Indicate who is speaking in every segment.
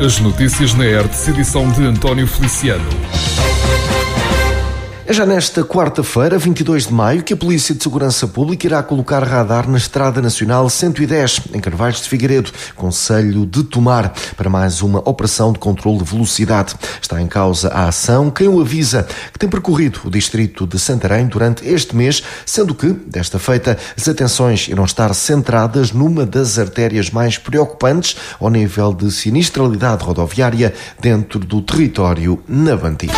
Speaker 1: As notícias na Hertz, edição de António Feliciano.
Speaker 2: É já nesta quarta-feira, 22 de maio, que a Polícia de Segurança Pública irá colocar radar na Estrada Nacional 110, em Carvalhos de Figueiredo, concelho de Tomar, para mais uma operação de controle de velocidade. Está em causa a ação Quem o Avisa, que tem percorrido o distrito de Santarém durante este mês, sendo que, desta feita, as atenções irão estar centradas numa das artérias mais preocupantes ao nível de sinistralidade rodoviária dentro do território navantil.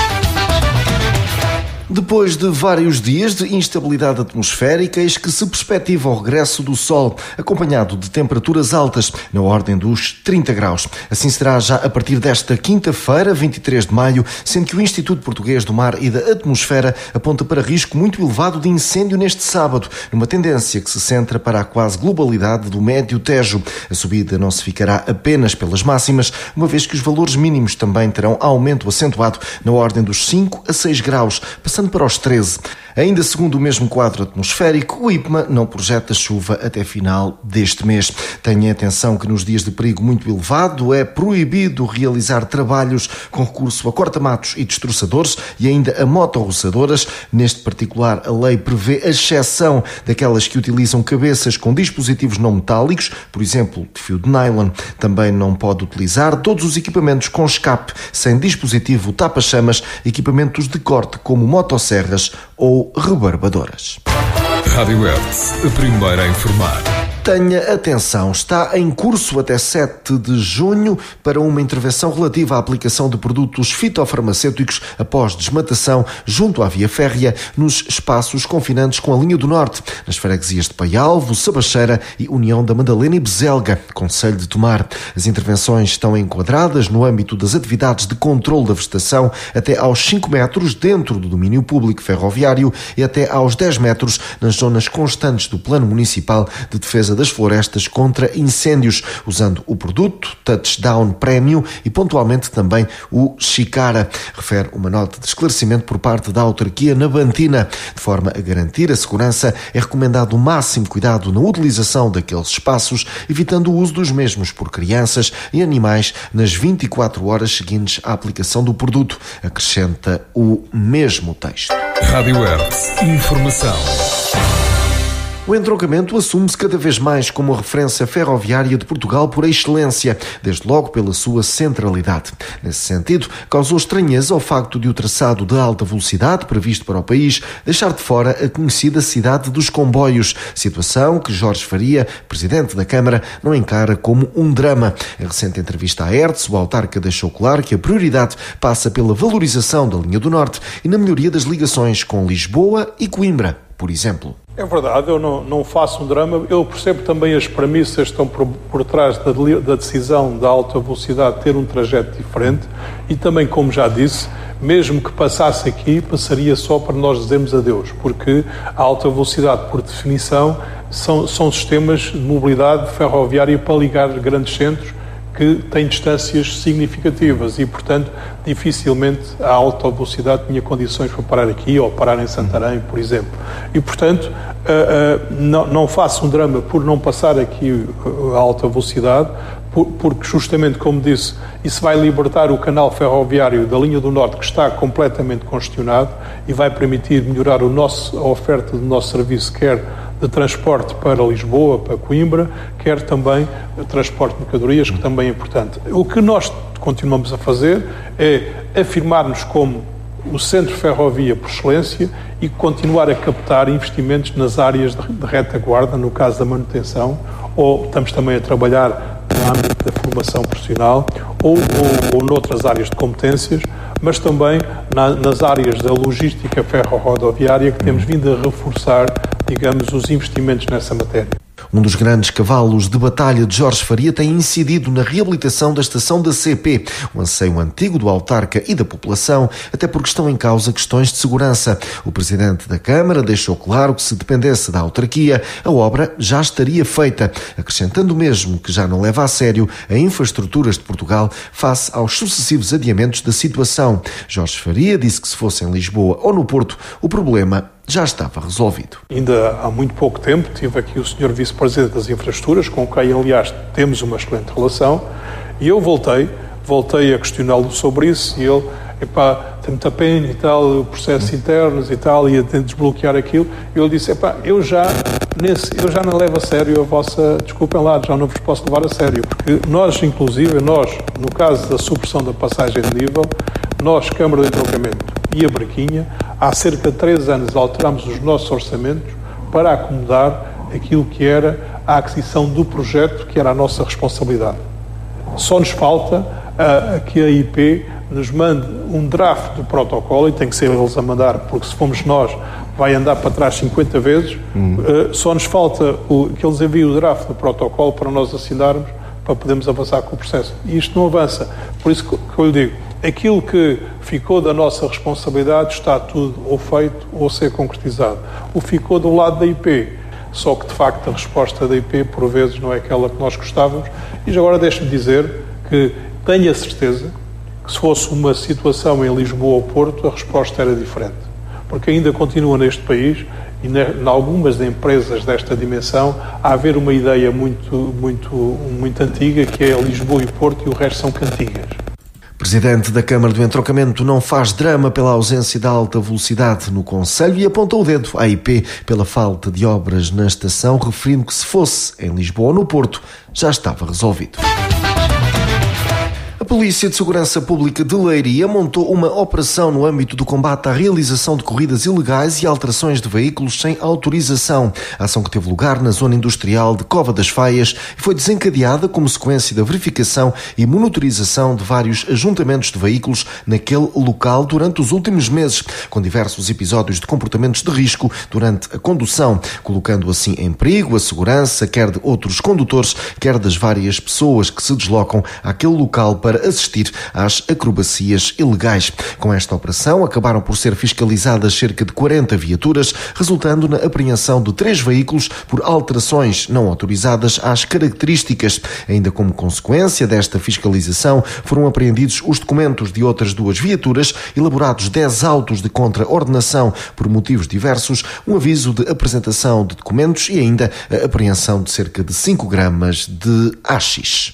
Speaker 2: Depois de vários dias de instabilidade atmosférica, eis que se perspectiva o regresso do sol, acompanhado de temperaturas altas, na ordem dos 30 graus. Assim será já a partir desta quinta-feira, 23 de maio, sendo que o Instituto Português do Mar e da Atmosfera aponta para risco muito elevado de incêndio neste sábado, numa tendência que se centra para a quase globalidade do Médio Tejo. A subida não se ficará apenas pelas máximas, uma vez que os valores mínimos também terão aumento acentuado na ordem dos 5 a 6 graus, passando para os 13. Ainda segundo o mesmo quadro atmosférico, o IPMA não projeta chuva até final deste mês. Tenha atenção que nos dias de perigo muito elevado é proibido realizar trabalhos com recurso a corta-matos e destroçadores e ainda a motorroçadoras. Neste particular, a lei prevê a exceção daquelas que utilizam cabeças com dispositivos não metálicos, por exemplo, de fio de nylon. Também não pode utilizar todos os equipamentos com escape, sem dispositivo tapa-chamas, equipamentos de corte como motosserras ou rebarbadoras.
Speaker 1: Rádio Hertz, a primeira a informar.
Speaker 2: Tenha atenção, está em curso até 7 de junho para uma intervenção relativa à aplicação de produtos fitofarmacêuticos após desmatação junto à via férrea nos espaços confinantes com a linha do Norte, nas freguesias de Paialvo, Sabacheira e União da Madalena e Bezelga, concelho de Tomar. As intervenções estão enquadradas no âmbito das atividades de controle da vegetação até aos 5 metros dentro do domínio público ferroviário e até aos 10 metros nas zonas constantes do Plano Municipal de Defesa das Florestas contra incêndios, usando o produto Touchdown Premium e pontualmente também o Chicara, refere uma nota de esclarecimento por parte da autarquia navantina. De forma a garantir a segurança, é recomendado o máximo cuidado na utilização daqueles espaços, evitando o uso dos mesmos por crianças e animais nas 24 horas seguintes à aplicação do produto, acrescenta o mesmo texto.
Speaker 1: Rádio Hertz, informação.
Speaker 2: O entroncamento assume-se cada vez mais como a referência ferroviária de Portugal por excelência, desde logo pela sua centralidade. Nesse sentido, causou estranheza ao facto de o traçado de alta velocidade previsto para o país deixar de fora a conhecida cidade dos comboios, situação que Jorge Faria, presidente da Câmara, não encara como um drama. Em recente entrevista à Hertz, o autarca deixou claro que a prioridade passa pela valorização da linha do Norte e na melhoria das ligações com Lisboa e Coimbra, por exemplo.
Speaker 3: É verdade, eu não faço um drama. Eu percebo também as premissas que estão por trás da decisão da alta velocidade ter um trajeto diferente e também, como já disse, mesmo que passasse aqui, passaria só para nós dizermos adeus, porque a alta velocidade, por definição, são sistemas de mobilidade ferroviária para ligar grandes centros que têm distâncias significativas e, portanto, dificilmente a alta velocidade tinha condições para parar aqui ou parar em Santarém, por exemplo. E, portanto, não faço um drama por não passar aqui a alta velocidade, porque justamente, como disse, isso vai libertar o canal ferroviário da linha do Norte, que está completamente congestionado, e vai permitir melhorar a oferta do nosso serviço, quer de transporte para Lisboa, para Coimbra, quer também transporte de mercadorias, que também é importante. O que nós continuamos a fazer é afirmar-nos como o centro ferrovia por excelência e continuar a captar investimentos nas áreas de retaguarda, no caso da manutenção, ou estamos também a trabalhar no âmbito da formação profissional ou noutras áreas de competências, mas também nas áreas da logística ferro-rodoviária, que temos vindo a reforçar, digamos, os investimentos nessa matéria.
Speaker 2: Um dos grandes cavalos de batalha de Jorge Faria tem incidido na reabilitação da estação da CP, um anseio antigo do autarca e da população, até porque estão em causa questões de segurança. O presidente da Câmara deixou claro que, se dependesse da autarquia, a obra já estaria feita, acrescentando mesmo que já não leva a sério a infraestruturas de Portugal face aos sucessivos adiamentos da situação. Jorge Faria disse que, se fosse em Lisboa ou no Porto, o problema já estava resolvido.
Speaker 3: Ainda há muito pouco tempo tive aqui o Sr. Vice-Presidente das Infraestruturas, com quem, aliás, temos uma excelente relação, e eu voltei voltei a questioná-lo sobre isso e ele, tem muita pena e tal, processos internos e tal, e a tentar desbloquear aquilo. E ele disse, eu já não levo a sério a vossa, desculpem lá, já não vos posso levar a sério, porque nós, no caso da supressão da passagem de nível, nós, Câmara de Entroncamento e a Braquinha, há cerca de 3 anos alterámos os nossos orçamentos para acomodar aquilo que era a aquisição do projeto, que era a nossa responsabilidade. Só nos falta que a IP nos mande um draft do protocolo, e tem que ser eles a mandar, porque se fomos nós, vai andar para trás 50 vezes. Só nos falta que eles enviem o draft do protocolo para nós assinarmos, para podermos avançar com o processo. E isto não avança. Por isso que eu lhe digo, aquilo que ficou da nossa responsabilidade está tudo ou feito ou a ser concretizado. O ficou do lado da IP. Só que, de facto, a resposta da IP, por vezes, não é aquela que nós gostávamos. E já agora deixe-me dizer que tenho a certeza que se fosse uma situação em Lisboa ou Porto, a resposta era diferente. Porque ainda continua neste país, e em algumas empresas desta dimensão, a haver uma ideia muito antiga, que é Lisboa e Porto, e o resto são cantigas.
Speaker 2: Presidente da Câmara do Entroncamento não faz drama pela ausência da alta velocidade no concelho e aponta o dedo à IP pela falta de obras na estação, referindo que se fosse em Lisboa ou no Porto, já estava resolvido. A Polícia de Segurança Pública de Leiria montou uma operação no âmbito do combate à realização de corridas ilegais e alterações de veículos sem autorização. A ação que teve lugar na zona industrial de Cova das Faias foi desencadeada como sequência da verificação e monitorização de vários ajuntamentos de veículos naquele local durante os últimos meses, com diversos episódios de comportamentos de risco durante a condução, colocando assim em perigo a segurança, quer de outros condutores, quer das várias pessoas que se deslocam àquele local para assistir às acrobacias ilegais. Com esta operação, acabaram por ser fiscalizadas cerca de 40 viaturas, resultando na apreensão de 3 veículos por alterações não autorizadas às características. Ainda como consequência desta fiscalização, foram apreendidos os documentos de outras 2 viaturas, elaborados 10 autos de contraordenação por motivos diversos, um aviso de apresentação de documentos e ainda a apreensão de cerca de 5 gramas de haxixe.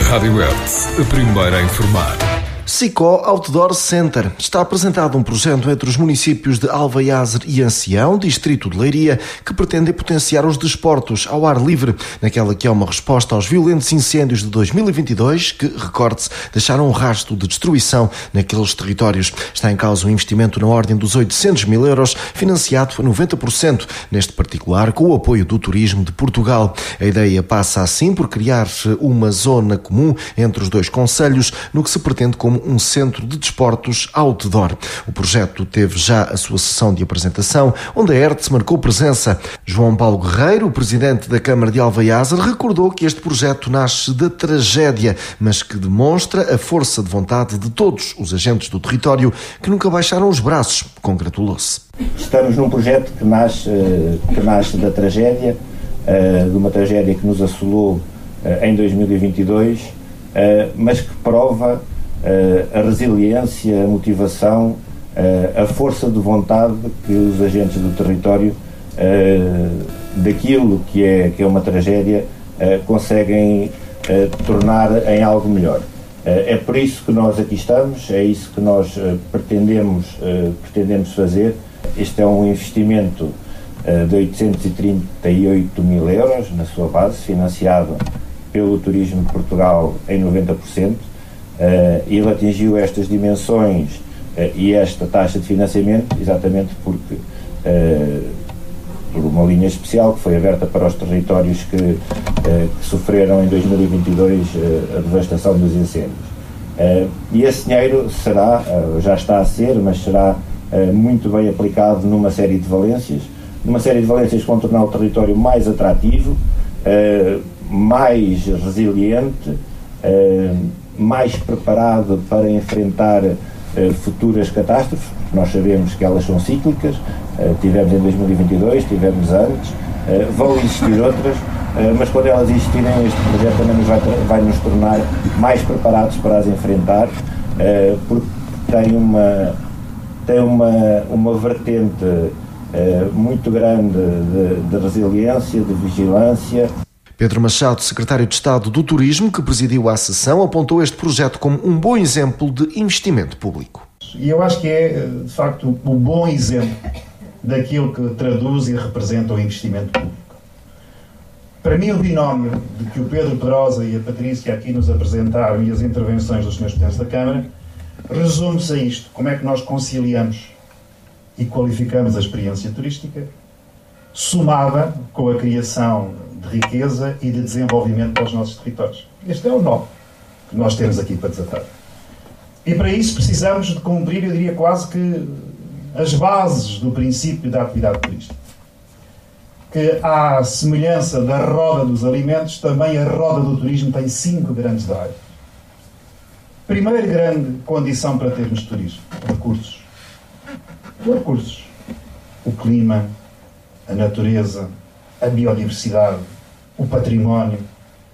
Speaker 1: Rádio Hertz, a primeira a informar.
Speaker 2: Sicó Outdoor Center. Está apresentado um projeto entre os municípios de Alvaiazer e Ancião, distrito de Leiria, que pretende potenciar os desportos ao ar livre, naquela que é uma resposta aos violentos incêndios de 2022, que, recorde-se, deixaram um rastro de destruição naqueles territórios. Está em causa um investimento na ordem dos 800 mil euros, financiado a 90%, neste particular com o apoio do Turismo de Portugal. A ideia passa assim por criar uma zona comum entre os 2 concelhos, no que se pretende como um centro de desportos outdoor. O projeto teve já a sua sessão de apresentação, onde a Hertz marcou presença. João Paulo Guerreiro, o presidente da Câmara de Alvaiazer, recordou que este projeto nasce da tragédia, mas que demonstra a força de vontade de todos os agentes do território que nunca baixaram os braços. Congratulou-se.
Speaker 4: Estamos num projeto que nasce da tragédia, de uma tragédia que nos assolou em 2022, mas que prova a resiliência, a motivação, a força de vontade que os agentes do território, daquilo que é uma tragédia, conseguem tornar em algo melhor. É por isso que nós aqui estamos, é isso que nós pretendemos fazer. Este é um investimento de 838 mil euros na sua base, financiado pelo Turismo de Portugal em 90%. Ele atingiu estas dimensões e esta taxa de financiamento exatamente porque por uma linha especial que foi aberta para os territórios que sofreram em 2022 a devastação dos incêndios. E esse dinheiro já está a ser, mas será muito bem aplicado numa série de valências que vão tornar o território mais atrativo, mais resiliente, mais preparado para enfrentar futuras catástrofes. Nós sabemos que elas são cíclicas, tivemos em 2022, tivemos antes, vão existir outras, mas quando elas existirem, este projeto também vai nos tornar mais preparados para as enfrentar, porque tem uma vertente muito grande de resiliência, de vigilância.
Speaker 2: Pedro Machado, secretário de Estado do Turismo, que presidiu a sessão, apontou este projeto como um bom exemplo de investimento público.
Speaker 5: E eu acho que é, de facto, o bom exemplo daquilo que traduz e representa o investimento público. Para mim, o binómio de que o Pedro Pedrosa e a Patrícia aqui nos apresentaram e as intervenções dos senhores presidentes da Câmara resume-se a isto. Como é que nós conciliamos e qualificamos a experiência turística, somada com a criação de riqueza e de desenvolvimento para os nossos territórios. Este é o nó que nós temos aqui para desatar. E para isso precisamos de cumprir, eu diria quase que, as bases do princípio da atividade turística. Que, à semelhança da roda dos alimentos, também a roda do turismo tem 5 grandes drivers. Primeira grande condição para termos turismo: recursos. Os recursos. O clima, a natureza, a biodiversidade, o património,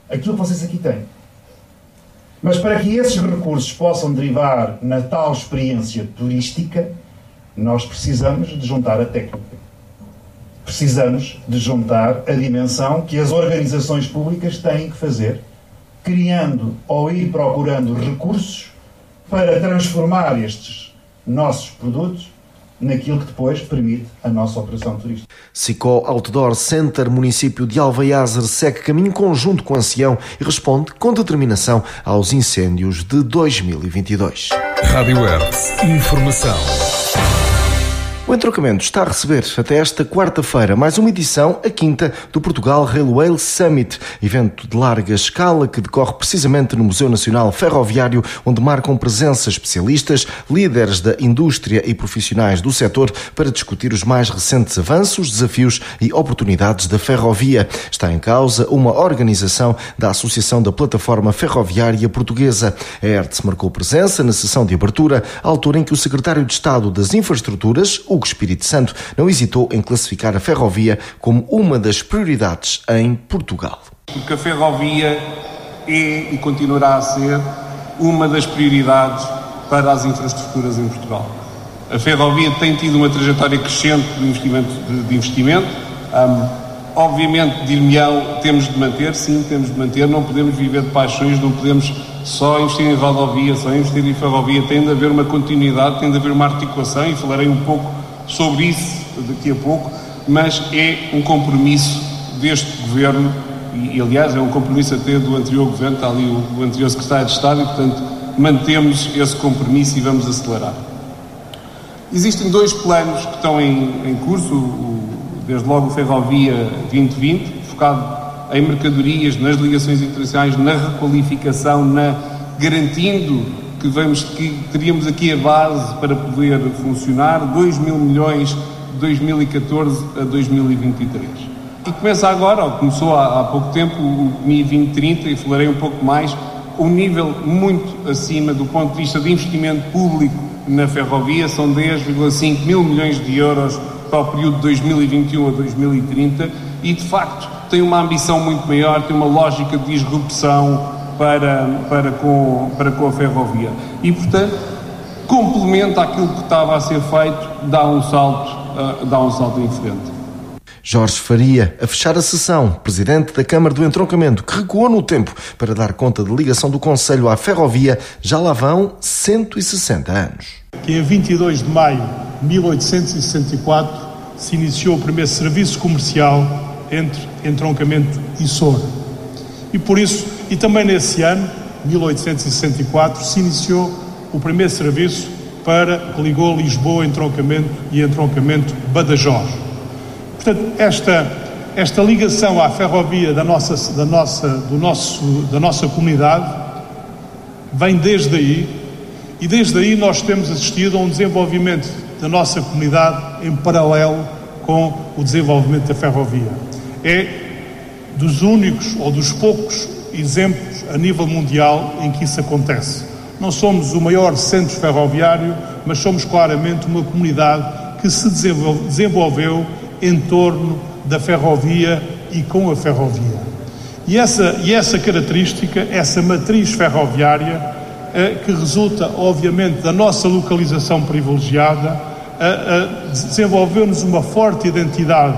Speaker 5: aquilo que vocês aqui têm. Mas para que esses recursos possam derivar na tal experiência turística, nós precisamos de juntar a técnica. Precisamos de juntar a dimensão que as organizações públicas têm que fazer, criando ou ir procurando recursos para transformar estes nossos produtos naquilo que depois permite a nossa operação turística.
Speaker 2: Sicó Outdoor Center, município de Alvaiazer, segue caminho conjunto com a Ancião e responde com determinação aos incêndios de 2022.
Speaker 1: Rádio Hertz. Informação.
Speaker 2: O entroncamento está a receber até esta quarta-feira mais uma edição, a 5ª, do Portugal Railway Summit, evento de larga escala que decorre precisamente no Museu Nacional Ferroviário, onde marcam presença especialistas, líderes da indústria e profissionais do setor para discutir os mais recentes avanços, desafios e oportunidades da ferrovia. Está em causa uma organização da Associação da Plataforma Ferroviária Portuguesa. A Hertz marcou presença na sessão de abertura, à altura em que o secretário de Estado das Infraestruturas, Hugo Espírito Santo, não hesitou em classificar a ferrovia como uma das prioridades em Portugal.
Speaker 6: Porque a ferrovia é e continuará a ser uma das prioridades para as infraestruturas em Portugal. A ferrovia tem tido uma trajetória crescente de investimento. Obviamente, dir-me-ão, temos de manter, sim, temos de manter, não podemos viver de paixões, não podemos só investir em rodovia, só investir em ferrovia, tem de haver uma continuidade, tem de haver uma articulação, e falarei um pouco sobre isso daqui a pouco, mas é um compromisso deste Governo, e aliás é um compromisso até do anterior Governo, está ali o anterior Secretário de Estado, e portanto mantemos esse compromisso e vamos acelerar. Existem 2 planos que estão em curso, desde logo o Ferrovia 2020, focado em mercadorias, nas ligações internacionais, na requalificação, garantindo que teríamos aqui a base para poder funcionar, 2 mil milhões de 2014 a 2023. E começa agora, ou começou há pouco tempo, o PMI 2030, e falarei um pouco mais, um nível muito acima do ponto de vista de investimento público na ferrovia, são 10,5 mil milhões de euros para o período de 2021 a 2030, e de facto tem uma ambição muito maior, tem uma lógica de disrupção para com a ferrovia. E, portanto, complementa aquilo que estava a ser feito, dá um salto em frente.
Speaker 2: Jorge Faria, a fechar a sessão, presidente da Câmara do Entroncamento, que recuou no tempo para dar conta da ligação do Conselho à ferrovia, já lá vão 160 anos.
Speaker 7: Que em 22 de maio de 1864 se iniciou o primeiro serviço comercial entre Entroncamento e Soura. E por isso, e também nesse ano, 1864, se iniciou o primeiro serviço que ligou Lisboa, Entroncamento e Entroncamento Badajoz. Portanto, esta ligação à ferrovia da nossa comunidade vem desde aí, e desde aí nós temos assistido a um desenvolvimento da nossa comunidade em paralelo com o desenvolvimento da ferrovia. É dos únicos ou dos poucos exemplos a nível mundial em que isso acontece. Não somos o maior centro ferroviário, mas somos claramente uma comunidade que se desenvolveu em torno da ferrovia e com a ferrovia. E essa característica, essa matriz ferroviária, que resulta, obviamente, da nossa localização privilegiada, desenvolveu-nos uma forte identidade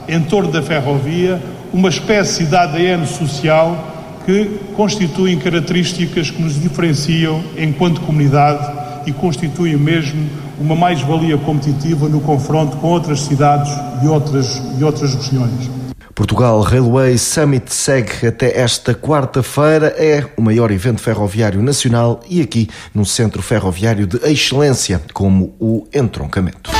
Speaker 7: em torno da ferrovia, uma espécie de ADN social que constituem características que nos diferenciam enquanto comunidade e constituem mesmo uma mais-valia competitiva no confronto com outras cidades e outras regiões.
Speaker 2: Portugal Railway Summit segue até esta quarta-feira. É o maior evento ferroviário nacional e aqui num centro ferroviário de excelência como o entroncamento.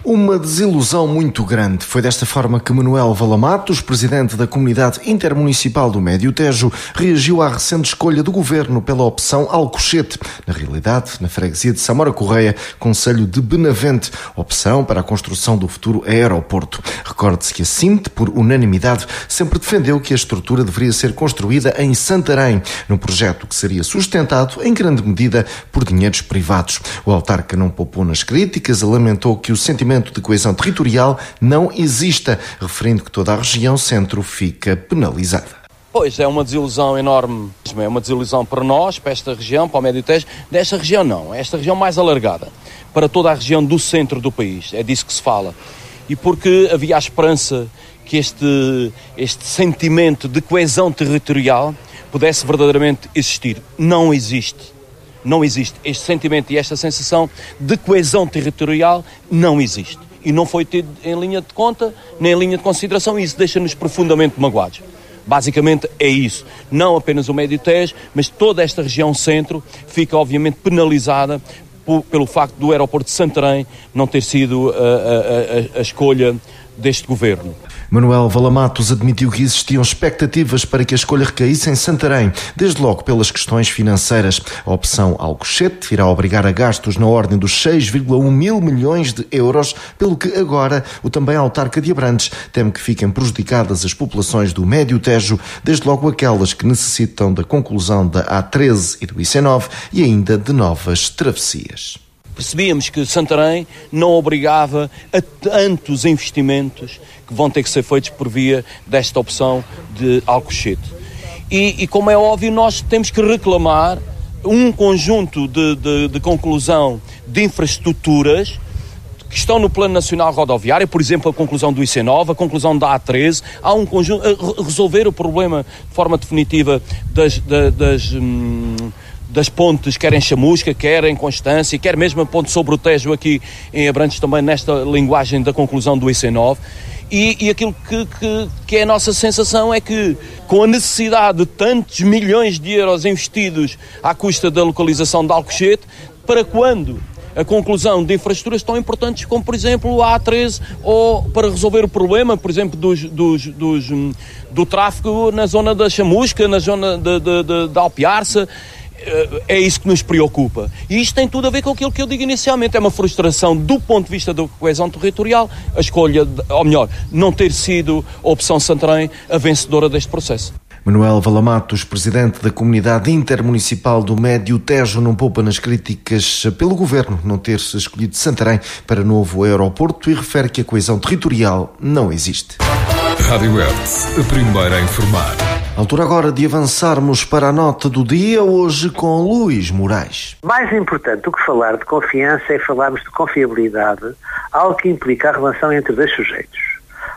Speaker 2: Uma desilusão muito grande. Foi desta forma que Manuel Valamatos, presidente da Comunidade Intermunicipal do Médio Tejo, reagiu à recente escolha do governo pela opção Alcochete, na realidade, na freguesia de Samora Correia, concelho de Benavente, opção para a construção do futuro aeroporto. Recorde-se que a SINT, por unanimidade, sempre defendeu que a estrutura deveria ser construída em Santarém, num projeto que seria sustentado, em grande medida, por dinheiros privados. O autarca não poupou nas críticas e lamentou que o sentimento de coesão territorial não exista, referindo que toda a região centro fica penalizada.
Speaker 8: Pois, é uma desilusão enorme, é uma desilusão para nós, para esta região, para o Médio Tejo. Desta região não, é esta região mais alargada, para toda a região do centro do país, é disso que se fala. E porque havia a esperança que este sentimento de coesão territorial pudesse verdadeiramente existir. Não existe. Não existe. Este sentimento e esta sensação de coesão territorial não existe. E não foi tido em linha de conta, nem em linha de consideração, e isso deixa-nos profundamente magoados. Basicamente é isso. Não apenas o Médio Tejo, mas toda esta região centro fica obviamente penalizada pelo facto do aeroporto de Santarém não ter sido a escolha deste governo.
Speaker 2: Manuel Valamatos admitiu que existiam expectativas para que a escolha recaísse em Santarém, desde logo pelas questões financeiras. A opção Alcochete irá obrigar a gastos na ordem dos 6,1 mil milhões de euros, pelo que agora o também autarca de Abrantes teme que fiquem prejudicadas as populações do Médio Tejo, desde logo aquelas que necessitam da conclusão da A13 e do IC9 e ainda de novas travessias.
Speaker 8: Percebíamos que Santarém não obrigava a tantos investimentos que vão ter que ser feitos por via desta opção de Alcochete. E como é óbvio, nós temos que reclamar um conjunto de conclusão de infraestruturas que estão no Plano Nacional Rodoviário, por exemplo, a conclusão do IC9, a conclusão da A13, há um conjunto, resolver o problema de forma definitiva das pontes, quer em Chamusca, quer em Constância, quer mesmo a ponte sobre o Tejo aqui em Abrantes, também nesta linguagem da conclusão do IC9. E aquilo que é a nossa sensação é que, com a necessidade de tantos milhões de euros investidos à custa da localização de Alcochete, para quando a conclusão de infraestruturas tão importantes como, por exemplo, a A13, ou para resolver o problema, por exemplo, do tráfego na zona da Chamusca, na zona de Alpiarça. É isso que nos preocupa. E isto tem tudo a ver com aquilo que eu digo inicialmente. É uma frustração do ponto de vista da coesão territorial, a escolha, ou melhor, não ter sido a opção Santarém a vencedora deste processo.
Speaker 2: Manuel Valamatos, presidente da Comunidade Intermunicipal do Médio Tejo, não poupa nas críticas pelo governo não ter escolhido Santarém para novo aeroporto e refere que a coesão territorial não existe.
Speaker 1: Rádio Hertz, a primeira a informar.
Speaker 2: Altura agora de avançarmos para a nota do dia, hoje com Luís Moraes.
Speaker 9: Mais importante do que falar de confiança é falarmos de confiabilidade, algo que implica a relação entre dois sujeitos.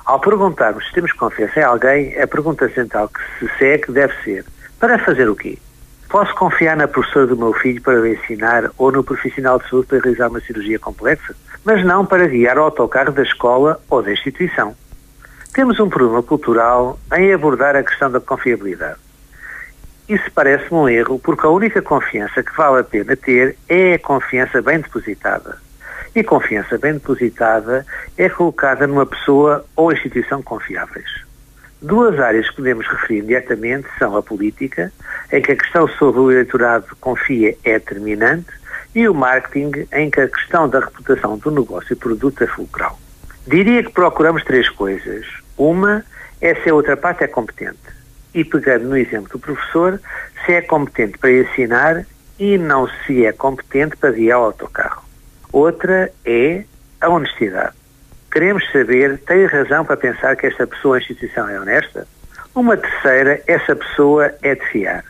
Speaker 9: Ao perguntarmos se temos confiança em alguém, a pergunta central que se segue deve ser: para fazer o quê? Posso confiar na professora do meu filho para o ensinar ou no profissional de saúde para realizar uma cirurgia complexa? Mas não para guiar o autocarro da escola ou da instituição. Temos um problema cultural em abordar a questão da confiabilidade. Isso parece-me um erro, porque a única confiança que vale a pena ter é a confiança bem depositada. E confiança bem depositada é colocada numa pessoa ou instituição confiáveis. Duas áreas que podemos referir imediatamente são a política, em que a questão sobre o eleitorado confia é determinante, e o marketing, em que a questão da reputação do negócio e produto é fulcral. Diria que procuramos três coisas. Uma é se a outra parte é competente. E pegando no exemplo do professor, se é competente para ensinar e não se é competente para guiar o autocarro. Outra é a honestidade. Queremos saber, tem razão para pensar que esta pessoa ou instituição é honesta? Uma terceira, essa pessoa é de fiar.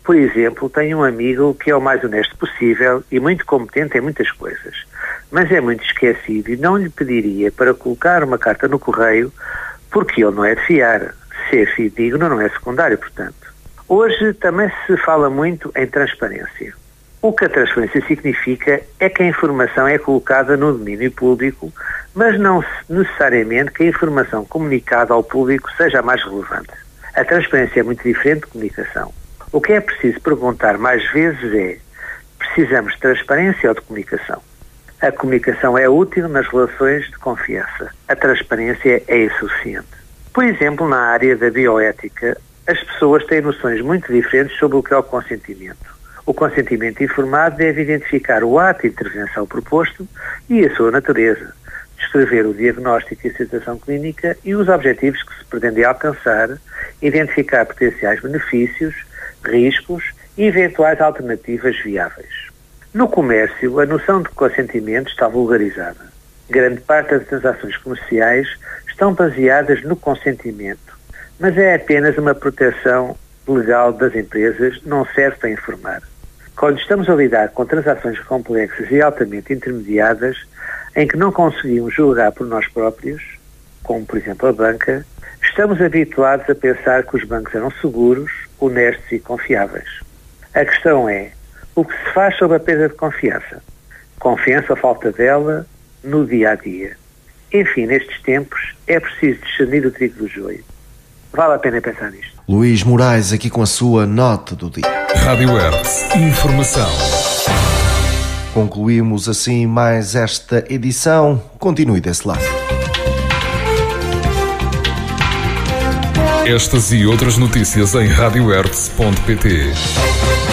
Speaker 9: Por exemplo, tenho um amigo que é o mais honesto possível e muito competente em muitas coisas, mas é muito esquecido e não lhe pediria para colocar uma carta no correio porque ele não é de fiar. Ser fidedigno não é secundário, portanto. Hoje também se fala muito em transparência. O que a transparência significa é que a informação é colocada no domínio público, mas não necessariamente que a informação comunicada ao público seja a mais relevante. A transparência é muito diferente de comunicação. O que é preciso perguntar mais vezes é: precisamos de transparência ou de comunicação? A comunicação é útil nas relações de confiança. A transparência é insuficiente. Por exemplo, na área da bioética, as pessoas têm noções muito diferentes sobre o que é o consentimento. O consentimento informado deve identificar o ato de intervenção proposto e a sua natureza, descrever o diagnóstico e a situação clínica e os objetivos que se pretende alcançar, identificar potenciais benefícios, riscos e eventuais alternativas viáveis. No comércio, a noção de consentimento está vulgarizada. Grande parte das transações comerciais estão baseadas no consentimento, mas é apenas uma proteção legal das empresas, não serve para informar. Quando estamos a lidar com transações complexas e altamente intermediadas, em que não conseguimos julgar por nós próprios, como por exemplo a banca, estamos habituados a pensar que os bancos eram seguros, honestos e confiáveis. A questão é: o que se faz sobre a perda de confiança? Confiança ou falta dela no dia-a-dia? Enfim, nestes tempos, é preciso discernir o trigo do joio. Vale a pena pensar nisto.
Speaker 2: Luís Moraes, aqui com a sua nota do dia.
Speaker 1: Rádio Hertz. Informação.
Speaker 2: Concluímos assim mais esta edição. Continue desse lado.
Speaker 1: Estas e outras notícias em radiohertz.pt.